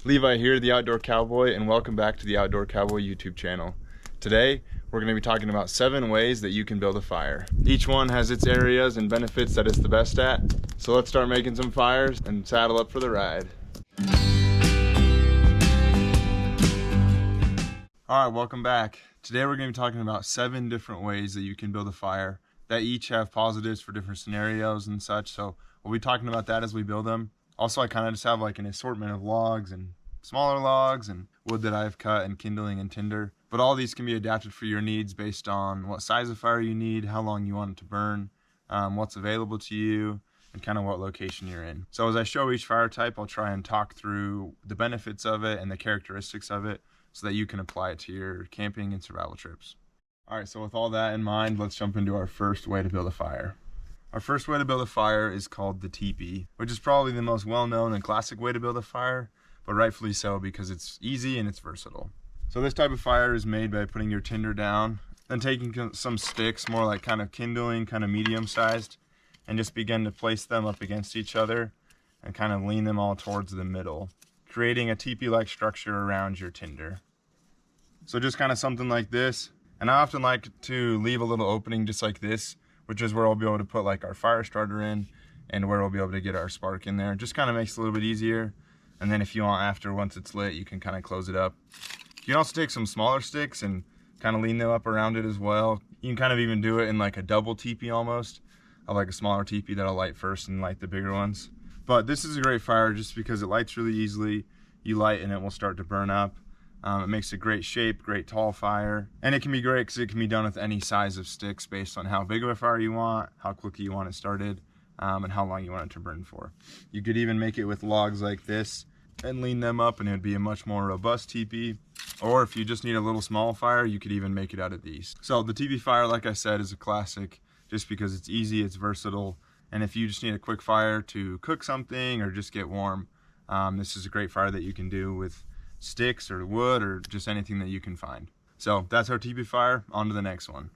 Levi here, the Outdoor Cowboy, and welcome back to the Outdoor Cowboy YouTube channel. Today, we're going to be talking about 7 ways that you can build a fire. Each one has its areas and benefits that it's the best at. So let's start making some fires and saddle up for the ride. Alright, welcome back. Today we're going to be talking about 7 different ways that you can build a fire that each have positives for different scenarios and such. So we'll be talking about that as we build them. Also, I kind of just have like an assortment of logs and smaller logs and wood that I've cut and kindling and tinder. But all these can be adapted for your needs based on what size of fire you need, how long you want it to burn, what's available to you, and kind of what location you're in. So as I show each fire type, I'll try and talk through the benefits of it and the characteristics of it so that you can apply it to your camping and survival trips. All right, so with all that in mind, let's jump into our first way to build a fire. Our first way to build a fire is called the teepee, which is probably the most well-known and classic way to build a fire, but rightfully so because it's easy and it's versatile. So this type of fire is made by putting your tinder down, then taking some sticks, more like kind of kindling, kind of medium-sized, and just begin to place them up against each other and kind of lean them all towards the middle, creating a teepee-like structure around your tinder. So just kind of something like this, and I often like to leave a little opening just like this, which is where I'll be able to put like our fire starter in and where we'll be able to get our spark in there. It just kind of makes it a little bit easier. And then if you want after, once it's lit, you can kind of close it up. You can also take some smaller sticks and kind of lean them up around it as well. You can kind of even do it in like a double teepee almost. I like a smaller teepee that I'll light first and light the bigger ones. But this is a great fire just because it lights really easily. You light and it will start to burn up. It makes a great shape, great tall fire, and it can be great because it can be done with any size of sticks based on how big of a fire you want, how quickly you want it started, and how long you want it to burn for. You could even make it with logs like this and lean them up and it would be a much more robust teepee. Or if you just need a little small fire, you could even make it out of these. So the teepee fire, like I said, is a classic just because it's easy, it's versatile, and if you just need a quick fire to cook something or just get warm, this is a great fire that you can do with sticks or wood or just anything that you can find. So that's our teepee fire. On to the next one.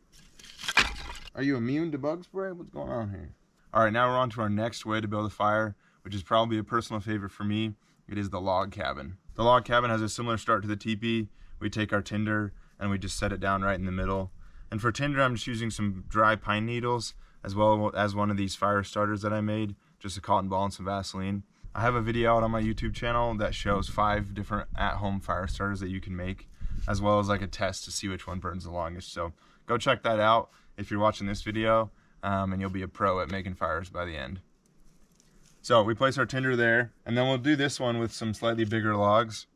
Are you immune to bug spray? What's going on here? All right, now we're on to our next way to build a fire, which is probably a personal favorite for me. It is the log cabin. The log cabin has a similar start to the teepee. We take our tinder and we just set it down right in the middle. And for tinder, I'm just using some dry pine needles as well as one of these fire starters that I made, just a cotton ball and some Vaseline. I have a video out on my YouTube channel that shows 5 different at-home fire starters that you can make, as well as like a test to see which one burns the longest. So go check that out if you're watching this video, and you'll be a pro at making fires by the end. So we place our tinder there, and then we'll do this one with some slightly bigger logs.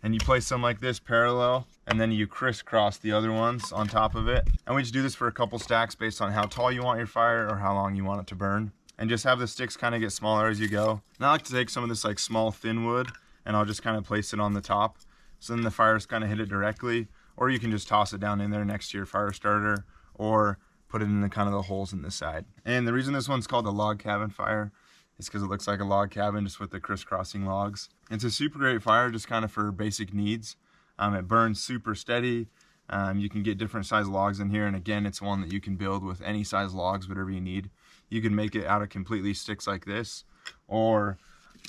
And you place them like this parallel, and then you crisscross the other ones on top of it. And we just do this for a couple stacks based on how tall you want your fire or how long you want it to burn. And just have the sticks kind of get smaller as you go. And I like to take some of this like small thin wood and I'll just kind of place it on the top. So then the fires kind of hit it directly, or you can just toss it down in there next to your fire starter or put it in the kind of the holes in the side. And the reason this one's called the log cabin fire is because it looks like a log cabin just with the crisscrossing logs. It's a super great fire just kind of for basic needs. It burns super steady. You can get different size logs in here, and again, it's one that you can build with any size logs, whatever you need. You can make it out of completely sticks like this or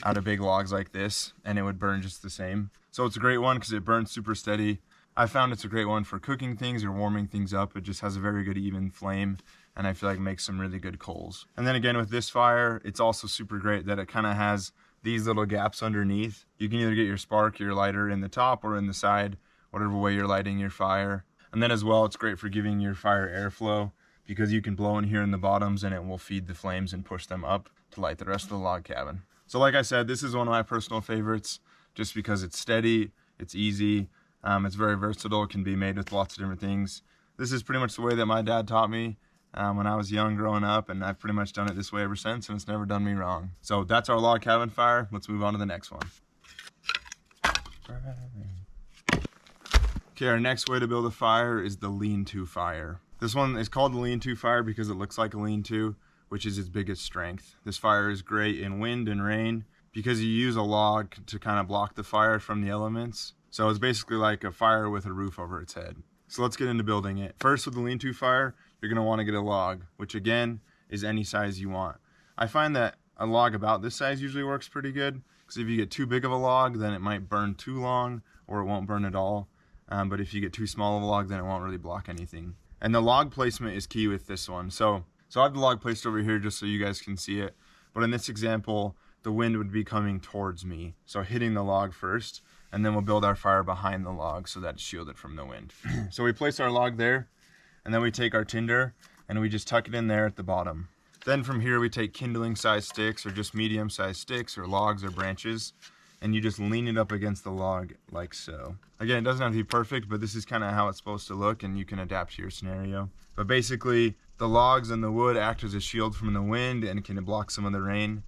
out of big logs like this, and it would burn just the same. So it's a great one because it burns super steady. I found it's a great one for cooking things or warming things up. It just has a very good even flame, and I feel like it makes some really good coals. And then again with this fire, it's also super great that it kind of has these little gaps underneath. You can either get your spark, your lighter in the top or in the side, whatever way you're lighting your fire. And then as well, it's great for giving your fire airflow because you can blow in here in the bottoms and it will feed the flames and push them up to light the rest of the log cabin. So like I said, this is one of my personal favorites just because it's steady, it's easy, it's very versatile, it can be made with lots of different things. This is pretty much the way that my dad taught me when I was young growing up, and I've pretty much done it this way ever since, and it's never done me wrong. So that's our log cabin fire. Let's move on to the next one. Okay, our next way to build a fire is the lean-to fire. This one is called the lean-to fire because it looks like a lean-to, which is its biggest strength. This fire is great in wind and rain because you use a log to kind of block the fire from the elements. So it's basically like a fire with a roof over its head. So let's get into building it. First, with the lean-to fire, you're gonna wanna get a log, which again, is any size you want. I find that a log about this size usually works pretty good. because if you get too big of a log, then it might burn too long or it won't burn at all. But if you get too small of a log, then it won't really block anything. And the log placement is key with this one. So I have the log placed over here just so you guys can see it. But in this example, the wind would be coming towards me. So hitting the log first, and then we'll build our fire behind the log so that it's shielded from the wind. So we place our log there, and then we take our tinder and we just tuck it in there at the bottom. Then from here we take kindling size sticks or just medium sized sticks or logs or branches, and you just lean it up against the log like so. Again, it doesn't have to be perfect, but this is kind of how it's supposed to look, and you can adapt to your scenario. But basically, the logs and the wood act as a shield from the wind and can block some of the rain.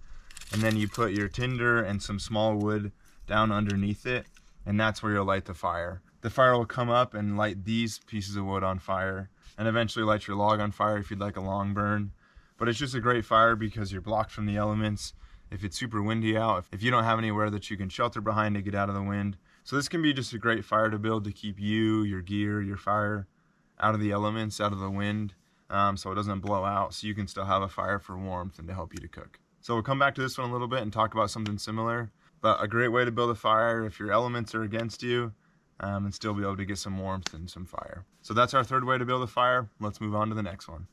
And then you put your tinder and some small wood down underneath it, and that's where you'll light the fire. The fire will come up and light these pieces of wood on fire, and eventually light your log on fire if you'd like a long burn. But it's just a great fire because you're blocked from the elements. If it's super windy out, if you don't have anywhere that you can shelter behind to get out of the wind. So this can be just a great fire to build to keep you, your gear, your fire out of the elements, out of the wind, so it doesn't blow out, so you can still have a fire for warmth and to help you to cook. So we'll come back to this one a little bit and talk about something similar, but a great way to build a fire if your elements are against you, and still be able to get some warmth and some fire. So that's our third way to build a fire. Let's move on to the next one.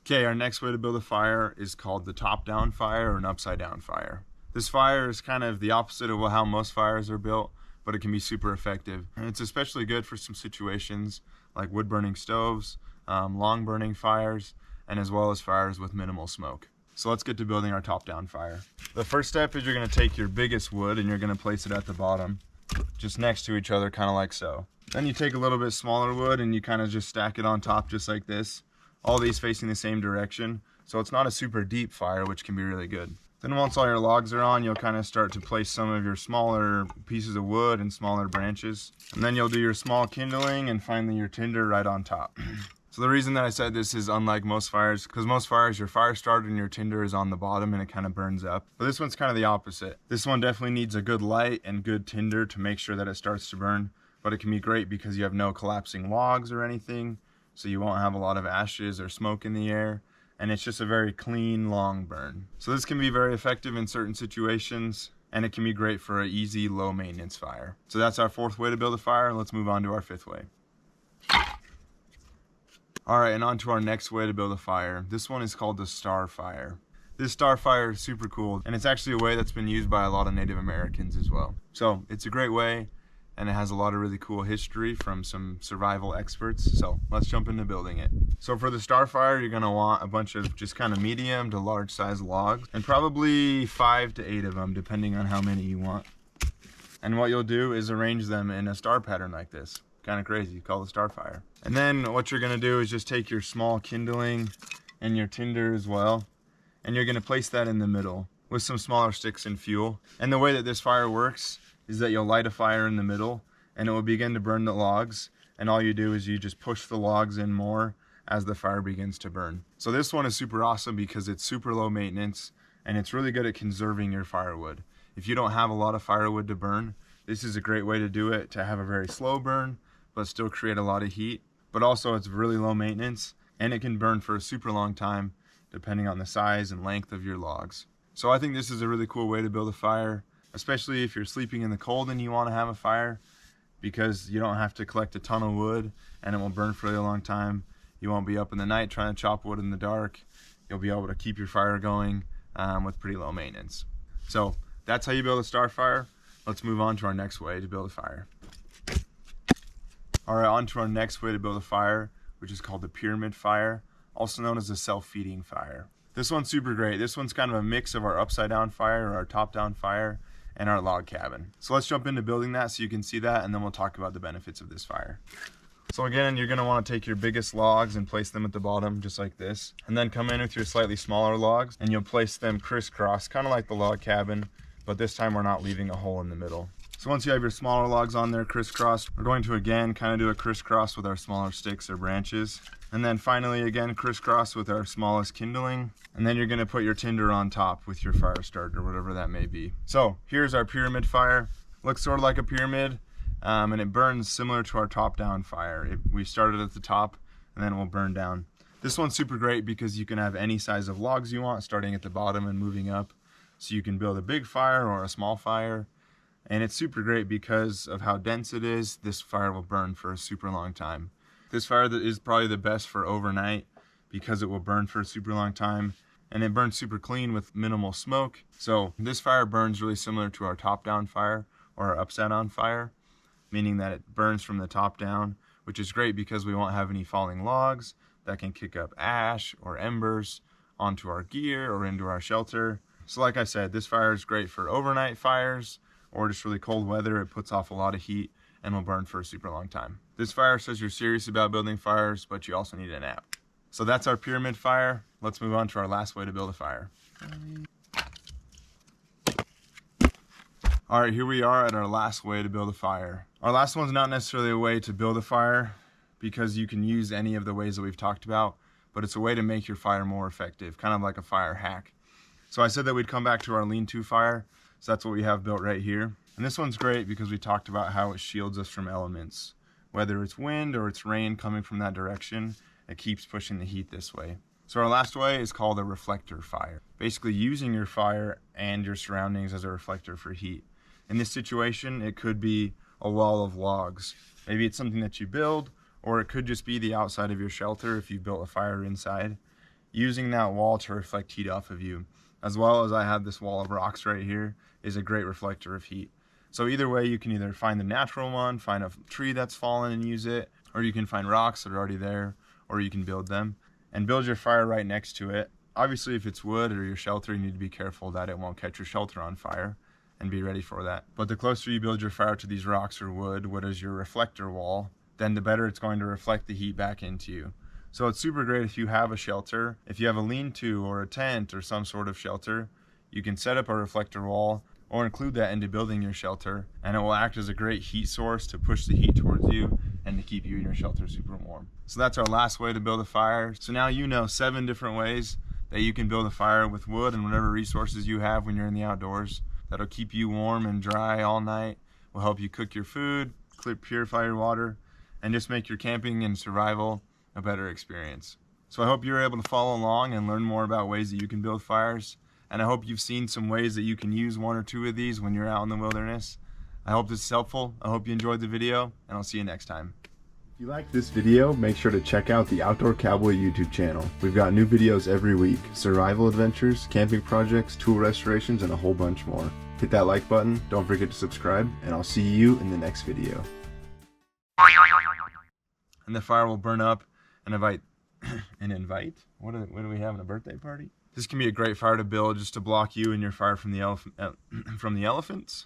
Okay, our next way to build a fire is called the top-down fire or an upside-down fire. This fire is kind of the opposite of how most fires are built, but it can be super effective. And it's especially good for some situations like wood-burning stoves, long-burning fires, and as well as fires with minimal smoke. So let's get to building our top-down fire. The first step is you're going to take your biggest wood and you're going to place it at the bottom, just next to each other, kind of like so. Then you take a little bit smaller wood and you kind of just stack it on top just like this. All these facing the same direction, so it's not a super deep fire, which can be really good. Then once all your logs are on, you'll kind of start to place some of your smaller pieces of wood and smaller branches. And then you'll do your small kindling and finally your tinder right on top. So the reason that I said this is unlike most fires, because most fires, your fire starter and your tinder is on the bottom and it kind of burns up. But this one's kind of the opposite. This one definitely needs a good light and good tinder to make sure that it starts to burn. But it can be great because you have no collapsing logs or anything, so you won't have a lot of ashes or smoke in the air. And it's just a very clean, long burn. So this can be very effective in certain situations, and it can be great for an easy, low maintenance fire. So that's our fourth way to build a fire. Let's move on to our fifth way. All right, and on to our next way to build a fire. This one is called the star fire. This star fire is super cool, and it's actually a way that's been used by a lot of Native Americans as well. So it's a great way, and it has a lot of really cool history from some survival experts. So let's jump into building it. So for the star fire, you're gonna want a bunch of just kind of medium to large size logs, and probably 5 to 8 of them, depending on how many you want. And what you'll do is arrange them in a star pattern like this. Kind of crazy, called a star fire. And then what you're gonna do is just take your small kindling and your tinder as well, and you're gonna place that in the middle with some smaller sticks and fuel. And the way that this fire works is that you'll light a fire in the middle and it will begin to burn the logs, and all you do is you just push the logs in more as the fire begins to burn. So this one is super awesome because it's super low maintenance and it's really good at conserving your firewood. If you don't have a lot of firewood to burn, this is a great way to do it, to have a very slow burn but still create a lot of heat. But also it's really low maintenance and it can burn for a super long time depending on the size and length of your logs. So I think this is a really cool way to build a fire, especially if you're sleeping in the cold and you want to have a fire, because you don't have to collect a ton of wood and it will burn for a really long time. You won't be up in the night trying to chop wood in the dark. You'll be able to keep your fire going with pretty low maintenance. So that's how you build a star fire. Let's move on to our next way to build a fire. All right, on to our next way to build a fire, which is called the pyramid fire, also known as a self-feeding fire. This one's super great. This one's kind of a mix of our upside down fire or our top down fire and our log cabin. So let's jump into building that so you can see that, and then we'll talk about the benefits of this fire. So again, you're gonna wanna take your biggest logs and place them at the bottom just like this, and then come in with your slightly smaller logs and you'll place them crisscross, kind of like the log cabin, but this time we're not leaving a hole in the middle. So once you have your smaller logs on there crisscross, we're going to again kind of do a crisscross with our smaller sticks or branches. And then finally again crisscross with our smallest kindling. And then you're gonna put your tinder on top with your fire starter, whatever that may be. So here's our pyramid fire. Looks sort of like a pyramid, and it burns similar to our top down fire. We started at the top and then it will burn down. This one's super great because you can have any size of logs you want, starting at the bottom and moving up. So you can build a big fire or a small fire. And it's super great because of how dense it is. This fire will burn for a super long time. This fire is probably the best for overnight because it will burn for a super long time, and it burns super clean with minimal smoke. So this fire burns really similar to our top-down fire or our upside-down fire, meaning that it burns from the top down, which is great because we won't have any falling logs that can kick up ash or embers onto our gear or into our shelter. So like I said, this fire is great for overnight fires or just really cold weather. It puts off a lot of heat and will burn for a super long time. This fire says you're serious about building fires, but you also need a nap. So that's our pyramid fire. Let's move on to our last way to build a fire. All right, here we are at our last way to build a fire. Our last one's not necessarily a way to build a fire because you can use any of the ways that we've talked about, but it's a way to make your fire more effective, kind of like a fire hack. So I said that we'd come back to our lean-to fire, so that's what we have built right here. And this one's great because we talked about how it shields us from elements. Whether it's wind or it's rain coming from that direction, it keeps pushing the heat this way. So our last way is called a reflector fire. Basically using your fire and your surroundings as a reflector for heat. In this situation, it could be a wall of logs. Maybe it's something that you build, or it could just be the outside of your shelter if you built a fire inside. Using that wall to reflect heat off of you, as well as I have this wall of rocks right here, is a great reflector of heat. So either way, you can either find the natural one, find a tree that's fallen and use it, or you can find rocks that are already there, or you can build them and build your fire right next to it. Obviously, if it's wood or your shelter, you need to be careful that it won't catch your shelter on fire and be ready for that. But the closer you build your fire to these rocks or wood, what is your reflector wall, then the better it's going to reflect the heat back into you. So it's super great if you have a shelter. If you have a lean-to or a tent or some sort of shelter, you can set up a reflector wall or include that into building your shelter, and it will act as a great heat source to push the heat towards you and to keep you and your shelter super warm. So that's our last way to build a fire. So now you know 7 different ways that you can build a fire with wood and whatever resources you have when you're in the outdoors. That'll keep you warm and dry all night, will help you cook your food, purify your water, and just make your camping and survival a better experience. So I hope you're able to follow along and learn more about ways that you can build fires. And I hope you've seen some ways that you can use 1 or 2 of these when you're out in the wilderness. I hope this is helpful. I hope you enjoyed the video, and I'll see you next time. If you like this video, make sure to check out the Outdoor Cowboy YouTube channel. We've got new videos every week, survival adventures, camping projects, tool restorations, and a whole bunch more. Hit that like button, don't forget to subscribe, and I'll see you in the next video. And the fire will burn up and invite? What do we have in a birthday party? This can be a great fire to build just to block you and your fire from the elephants.